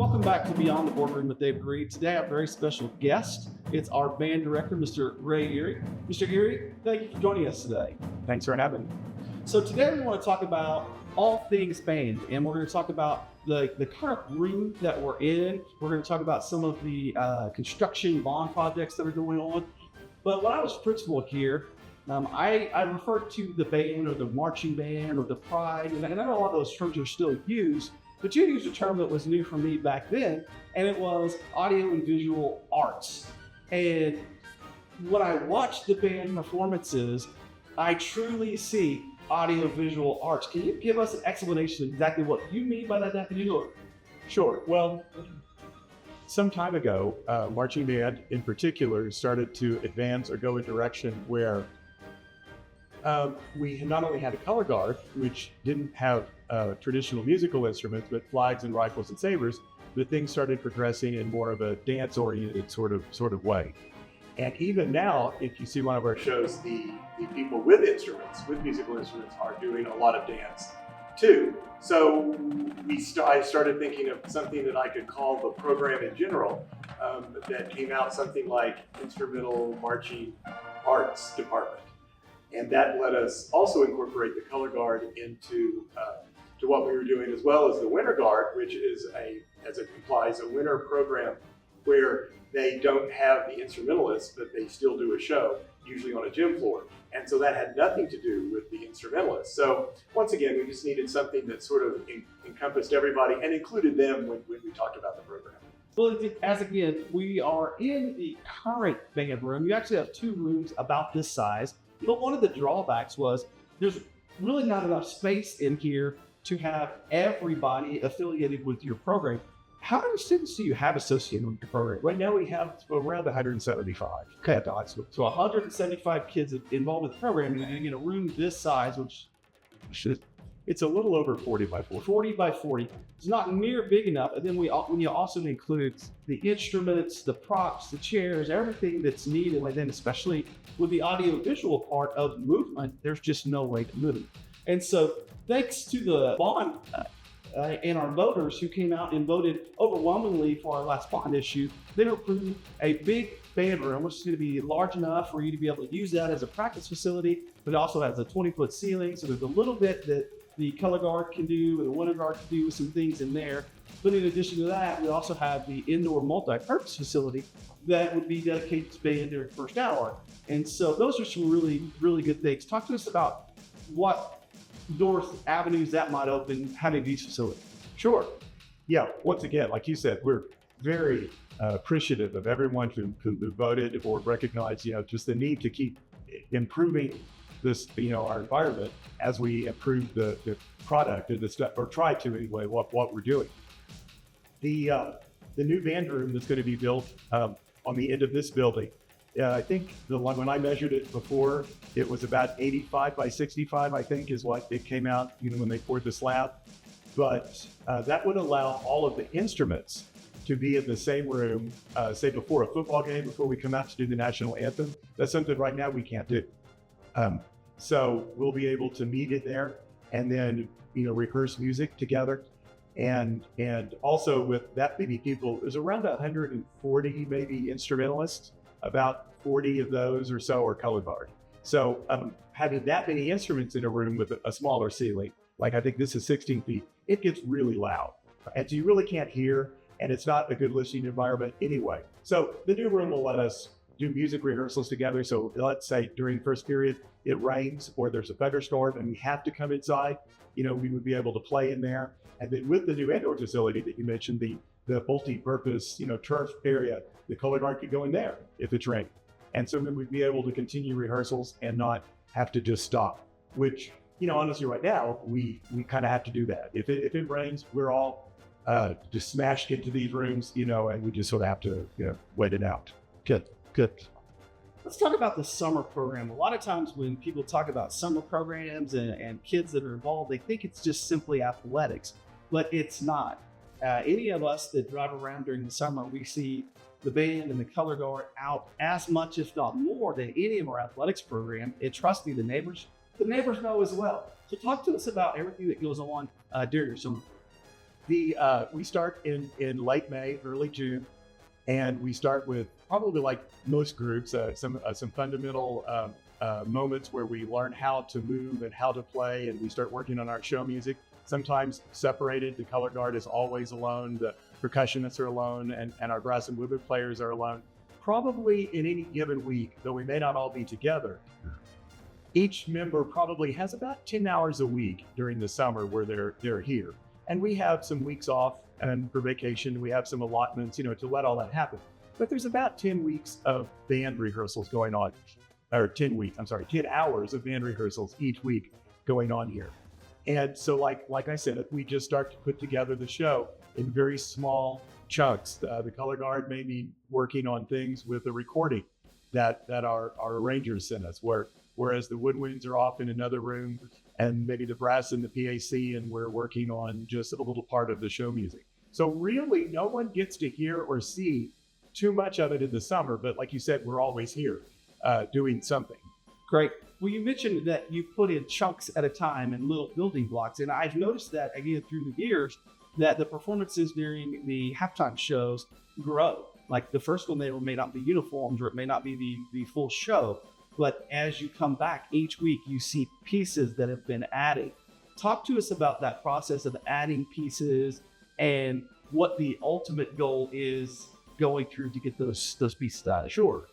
Welcome back to Beyond the Boardroom with David Reid. Today I have a very special guest. It's our band director, Mr. Eary. Mr. Eary, thank you for joining us today. Thanks for having me. So today we want to talk about all things band, and we're going to talk about the current room that we're in. We're going to talk about some of the construction bond projects that are going on. But when I was principal here, I referred to the band or the marching band or the pride, and I know a lot of those terms are still used, but you used a term that was new for me back then, and it was audio and visual arts. And when I watch the band performances, I truly see audio visual arts. Can you give us an explanation of exactly what you mean by that definition? Sure. Well, some time ago, marching band in particular started to advance or go a direction where we not only had a color guard, which didn't have traditional musical instruments, but flags and rifles and sabers, but things started progressing in more of a dance-oriented sort of way. And even now, if you see one of our shows, the people with musical instruments, are doing a lot of dance too. So I started thinking of something that I could call the program in general, that came out something like Instrumental Marching Arts Department. And that let us also incorporate the color guard into to what we were doing, as well as the winter guard, which is as it implies, a winter program where they don't have the instrumentalists, but they still do a show, usually on a gym floor. And so that had nothing to do with the instrumentalists. So once again, we just needed something that sort of encompassed everybody and included them when we talked about the program. Well, as again, we are in the current band room. You actually have two rooms about this size. But one of the drawbacks was there's really not enough space in here to have everybody affiliated with your program. How many students do you have associated with your program? Right now we have around 175 at the high school. So 175 kids involved with the program in a room this size, which it's a little over 40 by 40. 40 by 40. It's not near big enough. And then when you also include the instruments, the props, the chairs, everything that's needed, and then especially with the audio visual part of movement, there's just no way to move. And so thanks to the bond and our voters who came out and voted overwhelmingly for our last bond issue, they approved a big band room, which is going to be large enough for you to be able to use that as a practice facility, but it also has a 20-foot ceiling. So there's a little bit that the color guard can do and the winter guard can do with some things in there. But in addition to that, we also have the indoor multi-purpose facility that would be dedicated to band during the first hour. And so those are some really, really good things. Talk to us about what doors, avenues that might open having these facilities. Sure. Yeah, once again, like you said, we're very appreciative of everyone who voted or recognized, just the need to keep improving this, our environment as we improve the product and the stuff, or try to anyway, what we're doing. The new band room that's going to be built on the end of this building, I think the one when I measured it before, it was about 85 by 65, I think, is what it came out, when they poured the slab. But that would allow all of the instruments to be in the same room, say before a football game, before we come out to do the national anthem. That's something right now we can't do. So we'll be able to meet in there and then, rehearse music together. And also with that many people, there's around 140 maybe instrumentalists. About 40 of those or so are color guard. So having that many instruments in a room with a smaller ceiling, like I think this is 16 feet, it gets really loud. And so you really can't hear, and it's not a good listening environment anyway. So the new room will let us do music rehearsals together. So let's say during the first period, it rains or there's a thunderstorm and we have to come inside, we would be able to play in there. And then with the new indoor facility that you mentioned, the multi-purpose, turf area, the color guard could go in there if it's raining. And so then we'd be able to continue rehearsals and not have to just stop, which, honestly right now, we kind of have to do that. If it rains, we're all just smashed into these rooms, and we just sort of have to, wait it out. Good. Let's talk about the summer program. A lot of times when people talk about summer programs and kids that are involved, they think it's just simply athletics, but it's not. Any of us that drive around during the summer, we see the band and the color guard out as much, if not more, than any of our athletics program. And trust me, the neighbors know as well. So talk to us about everything that goes on during your summer. We start in late May, early June, and we start with probably like most groups, some fundamental moments where we learn how to move and how to play, and we start working on our show music. Sometimes separated. The color guard is always alone. The percussionists are alone, and our brass and woodwind players are alone. Probably in any given week, though we may not all be together, each member probably has about 10 hours a week during the summer where they're here. And we have some weeks off and for vacation, we have some allotments, to let all that happen. But there's about 10 weeks of band rehearsals going on, or 10 hours of band rehearsals each week going on here. And so like I said, we just start to put together the show in very small chunks. The color guard may be working on things with the recording that our arrangers send us, whereas the woodwinds are off in another room, and maybe the brass and the PAC, and we're working on just a little part of the show music. So really, no one gets to hear or see too much of it in the summer, but like you said, we're always here doing something. Great. Well, you mentioned that you put in chunks at a time and little building blocks, and I've noticed that again through the years that the performances during the halftime shows grow. Like the first one, they may not be uniforms, or it may not be the full show, but as you come back each week, you see pieces that have been added. Talk to us about that process of adding pieces and what the ultimate goal is going through to get those pieces added. Sure.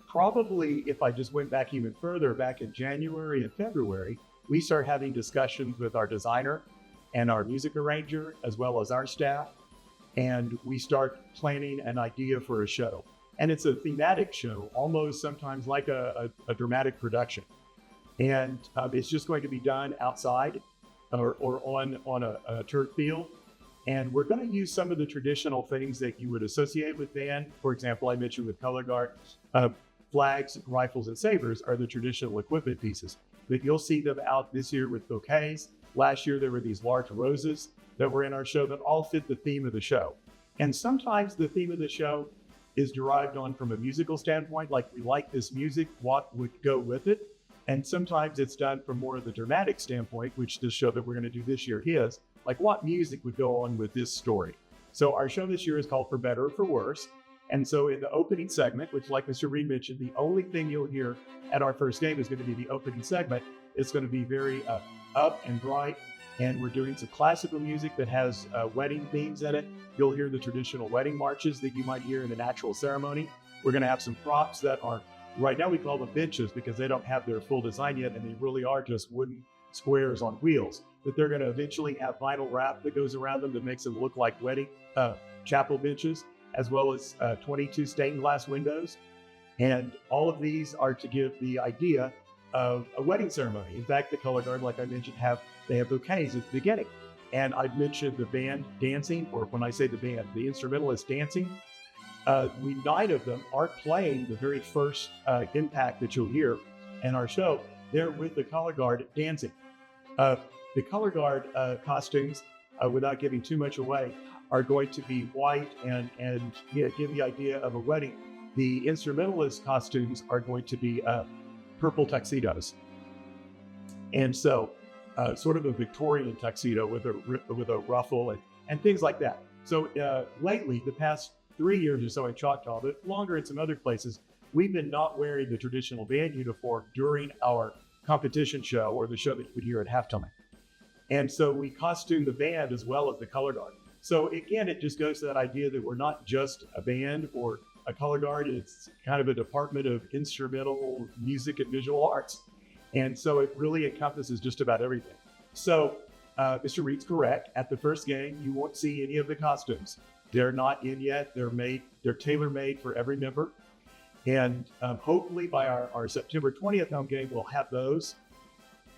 Probably if I just went back even further, back in January and February, we start having discussions with our designer and our music arranger, as well as our staff, and we start planning an idea for a show. And it's a thematic show, almost sometimes like a dramatic production. And it's just going to be done outside or on a turf field. And we're going to use some of the traditional things that you would associate with band. For example, I mentioned with color guard, flags, rifles, and sabers are the traditional equipment pieces. But you'll see them out this year with bouquets. Last year, there were these large roses that were in our show that all fit the theme of the show. And sometimes the theme of the show is derived on from a musical standpoint, like we like this music, what would go with it? And sometimes it's done from more of the dramatic standpoint, which this show that we're going to do this year is, like what music would go on with this story. So our show this year is called For Better or For Worse. And so in the opening segment, which like Mr. Reid mentioned, the only thing you'll hear at our first game is going to be the opening segment. It's going to be very up and bright. And we're doing some classical music that has wedding themes in it. You'll hear the traditional wedding marches that you might hear in the natural ceremony. We're going to have some props that are, right now we call them benches because they don't have their full design yet, and they really are just wooden squares on wheels. But they're going to eventually have vinyl wrap that goes around them that makes them look like wedding chapel benches, as well as 22 stained glass windows. And all of these are to give the idea of a wedding ceremony. In fact, the color guard, like I mentioned, they have bouquets at the beginning. And I've mentioned the band dancing, or when I say the band, the instrumentalists dancing. 9 of them are playing the very first impact that you'll hear in our show. They're with the color guard dancing. The color guard costumes, without giving too much away, are going to be white and give the idea of a wedding. The instrumentalist costumes are going to be purple tuxedos. And so sort of a Victorian tuxedo with a ruffle and things like that. So lately, the past 3 years or so in Choctaw, but longer in some other places, we've been not wearing the traditional band uniform during our competition show or the show that you would hear at halftime. And so we costume the band as well as the color guard. So again, it just goes to that idea that we're not just a band or a color guard. It's kind of a department of instrumental music and visual arts. And so it really encompasses just about everything. So Mr. Reid's correct. At the first game, you won't see any of the costumes. They're not in yet. They're tailor-made for every member. And hopefully by our September 20th home game, we'll have those.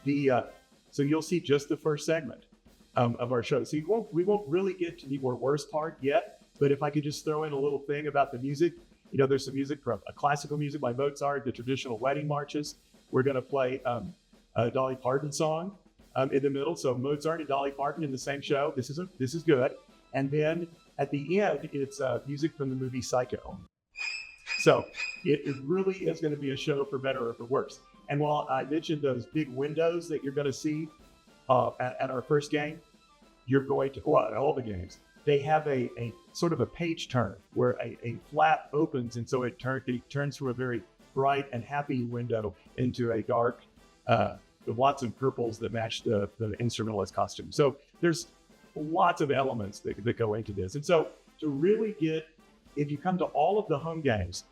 So you'll see just the first segment of our show. So we won't really get to the worst part yet. But if I could just throw in a little thing about the music, there's some music from classical music by Mozart, the traditional wedding marches. We're going to play a Dolly Parton song in the middle. So Mozart and Dolly Parton in the same show. This is good. And then at the end, it's music from the movie Psycho. So it really is going to be a show for better or for worse. And while I mentioned those big windows that you're going to see at our first game, you're going to, well, all the games, they have a sort of a page turn where a flap opens, and so it turns from a very bright and happy window into a dark, with lots of purples that match the instrumentalist costume. So there's lots of elements that go into this. And so to really get, if you come to all of the home games,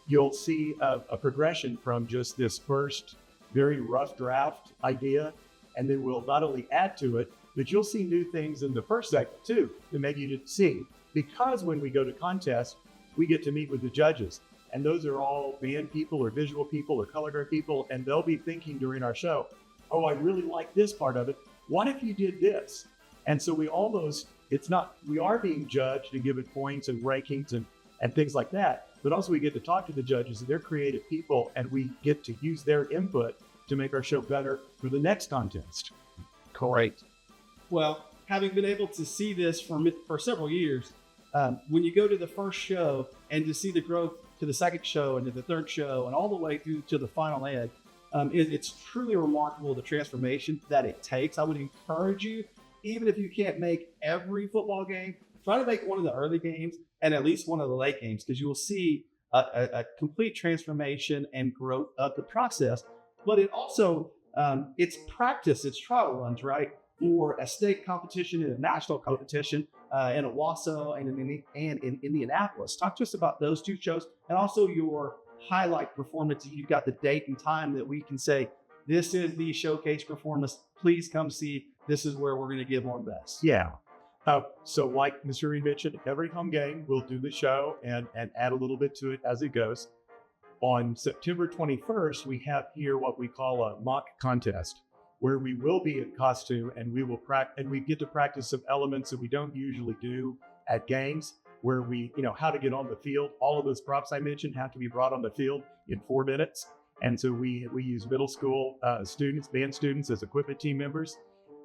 you'll see a progression from just this first very rough draft idea, and then we'll not only add to it, but you'll see new things in the first segment too that maybe you didn't see. Because when we go to contests, we get to meet with the judges. And those are all band people or visual people or color guard people, and they'll be thinking during our show, oh, I really like this part of it. What if you did this? And so we are being judged and given points and rankings and things like that, but also we get to talk to the judges, and they're creative people, and we get to use their input to make our show better for the next contest. Great. Well, having been able to see this for several years, when you go to the first show and to see the growth to the second show and to the third show and all the way through to the final ed, it's truly remarkable the transformation that it takes. I would encourage you, even if you can't make every football game, try to make one of the early games and at least one of the late games, because you will see a complete transformation and growth of the process. But it also, it's practice, it's trial runs, right? For a state competition and a national competition in Owasso and in Indianapolis. Talk to us about those two shows and also your highlight performance. You've got the date and time that we can say, this is the showcase performance. Please come see. This is where we're going to give our best. Yeah. So like Mr. Reid mentioned, every home game we'll do the show and add a little bit to it as it goes. On September 21st, we have here what we call a mock contest, where we will be in costume and we get to practice some elements that we don't usually do at games, where we, how to get on the field. All of those props I mentioned have to be brought on the field in 4 minutes. And so we use middle school students, band students as equipment team members,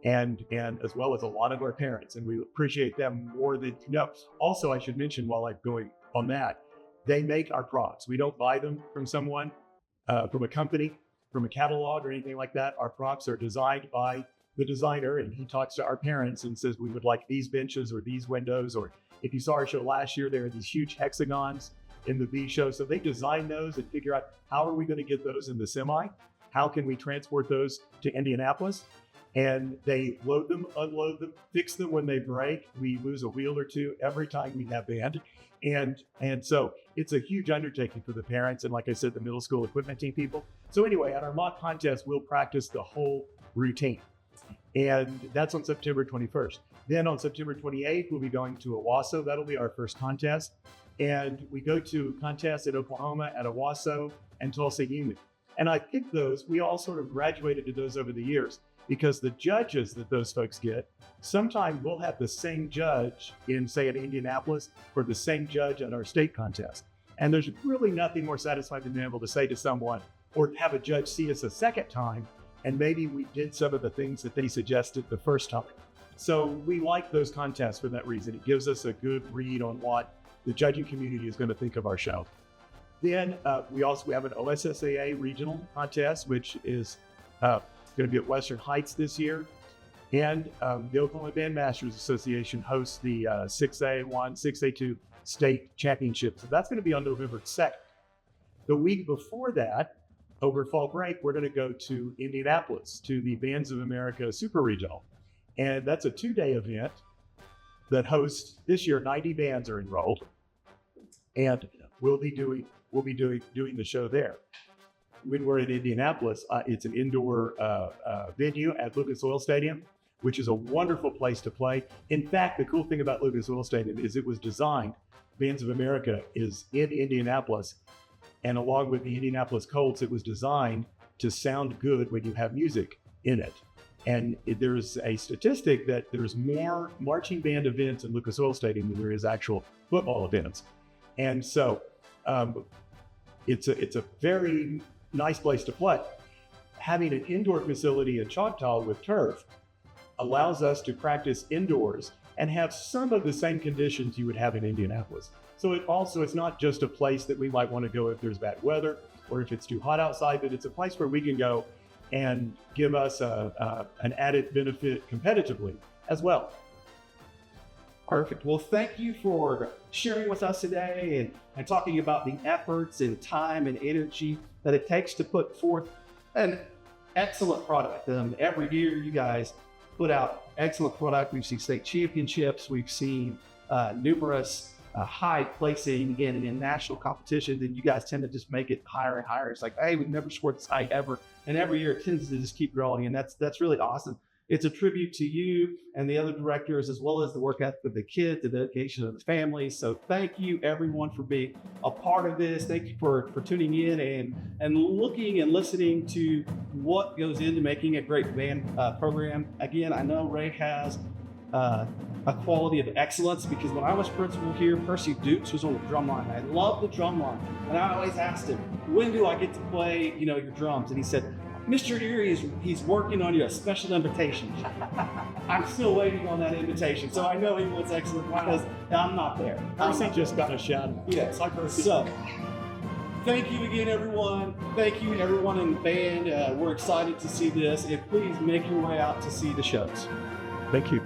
and as well as a lot of our parents. And we appreciate them more than you know. Also, I should mention while I'm going on that, they make our props. We don't buy them from someone, from a company, from a catalog or anything like that. Our props are designed by the designer, and he talks to our parents and says, we would like these benches or these windows, or if you saw our show last year, there are these huge hexagons in the V show. So they design those and figure out, how are we going to get those in the semi? How can we transport those to Indianapolis? And they load them, unload them, fix them when they break. We lose a wheel or two every time we have band. And so it's a huge undertaking for the parents. And like I said, the middle school equipment team people. So anyway, at our mock contest, we'll practice the whole routine. And that's on September 21st. Then on September 28th, we'll be going to Owasso. That'll be our first contest. And we go to contests in Oklahoma at Owasso and Tulsa Union. And I picked those. We all sort of graduated to those over the years, because the judges that those folks get, sometimes we'll have the same judge in, say, at Indianapolis for the same judge at our state contest. And there's really nothing more satisfying than being able to say to someone, or have a judge see us a second time, and maybe we did some of the things that they suggested the first time. So we like those contests for that reason. It gives us a good read on what the judging community is going to think of our show. Then we have an OSSAA regional contest, which is going to be at Western Heights this year. And the Oklahoma Bandmasters Association hosts the 6A1, 6A2 state championship. So that's going to be on November 2nd. The week before that, over fall break, we're going to go to Indianapolis to the Bands of America Super Regional. And that's a 2-day event that hosts, this year, 90 bands are enrolled. And we'll be doing the show there. When we're in Indianapolis, it's an indoor venue at Lucas Oil Stadium, which is a wonderful place to play. In fact, the cool thing about Lucas Oil Stadium is it was designed, Bands of America is in Indianapolis, and along with the Indianapolis Colts, it was designed to sound good when you have music in it. And there's a statistic that there's more marching band events in Lucas Oil Stadium than there is actual football events. And so it's a very nice place to play. Having an indoor facility in Choctaw with turf allows us to practice indoors and have some of the same conditions you would have in Indianapolis. So it's not just a place that we might want to go if there's bad weather or if it's too hot outside, but it's a place where we can go and give us an added benefit competitively as well. Perfect. Well, thank you for sharing with us today and talking about the efforts and time and energy that it takes to put forth an excellent product. Every year you guys put out excellent product. We've seen state championships. We've seen numerous high placing in national competitions, and you guys tend to just make it higher and higher. It's like, hey, we've never scored this high ever. And every year it tends to just keep growing. And that's really awesome. It's a tribute to you and the other directors, as well as the work ethic of the kids, the dedication of the families. So thank you everyone for being a part of this. Thank you for tuning in and looking and listening to what goes into making a great band program. Again, I know Ray has a quality of excellence, because when I was principal here, Percy Dukes was on the drum line. I love the drum line. And I always asked him, when do I get to play, your drums? And he said, Mr. Eary he's working on you a special invitation. I'm still waiting on that invitation, so I know he wants excellent because I'm not there. Percy just got a shout out. Yes. Hi, Percy. So, thank you again, everyone. Thank you, everyone in the band. We're excited to see this, and please make your way out to see the shows. Thank you.